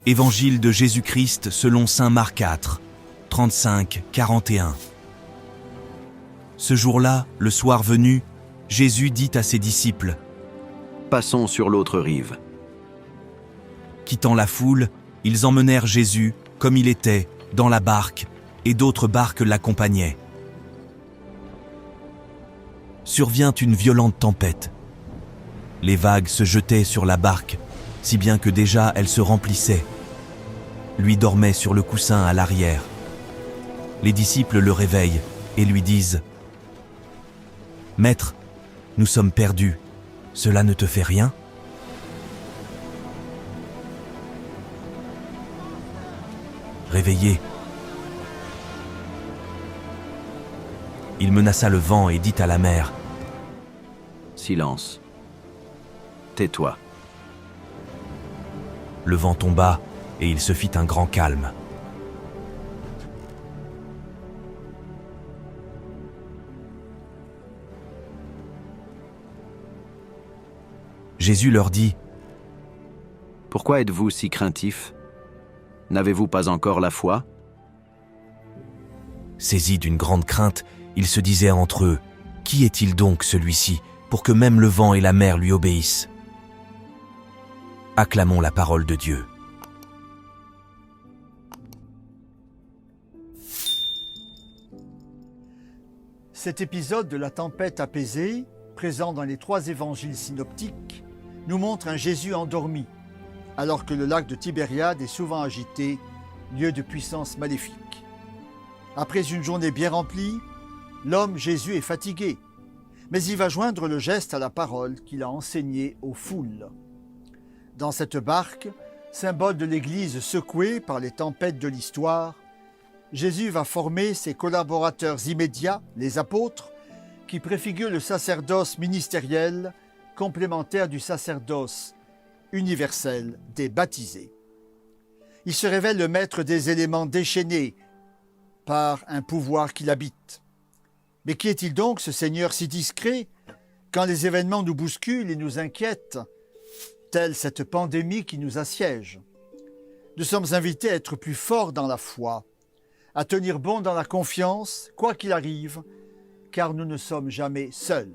Évangile de Jésus-Christ selon saint Marc 4, 35-41. Ce jour-là, le soir venu, Jésus dit à ses disciples : « Passons sur l'autre rive. » Quittant la foule, ils emmenèrent Jésus, comme il était, dans la barque, et d'autres barques l'accompagnaient. Survient une violente tempête. Les vagues se jetaient sur la barque, si bien que déjà elle se remplissait. Lui dormait sur le coussin à l'arrière. Les disciples le réveillent et lui disent : « Maître, nous sommes perdus, cela ne te fait rien ? » Réveillé, il menaça le vent et dit à la mer : « Silence. Tais-toi. » Le vent tomba et il se fit un grand calme. Jésus leur dit : « Pourquoi êtes-vous si craintifs ? N'avez-vous pas encore la foi ? » Saisis d'une grande crainte, ils se disaient entre eux : « Qui est-il donc celui-ci, pour que même le vent et la mer lui obéissent ?» Acclamons la parole de Dieu. Cet épisode de la tempête apaisée, présent dans les 3 évangiles synoptiques, nous montre un Jésus endormi, alors que le lac de Tibériade est souvent agité, lieu de puissance maléfique. Après une journée bien remplie, l'homme Jésus est fatigué, mais il va joindre le geste à la parole qu'il a enseignée aux foules. Dans cette barque, symbole de l'Église secouée par les tempêtes de l'histoire, Jésus va former ses collaborateurs immédiats, les apôtres, qui préfigurent le sacerdoce ministériel, complémentaire du sacerdoce universel des baptisés. Il se révèle le maître des éléments déchaînés par un pouvoir qui l'habite. Mais qui est-il donc, ce Seigneur si discret, quand les événements nous bousculent et nous inquiètent, telle cette pandémie qui nous assiège? Nous sommes invités à être plus forts dans la foi, à tenir bon dans la confiance, quoi qu'il arrive, car nous ne sommes jamais seuls.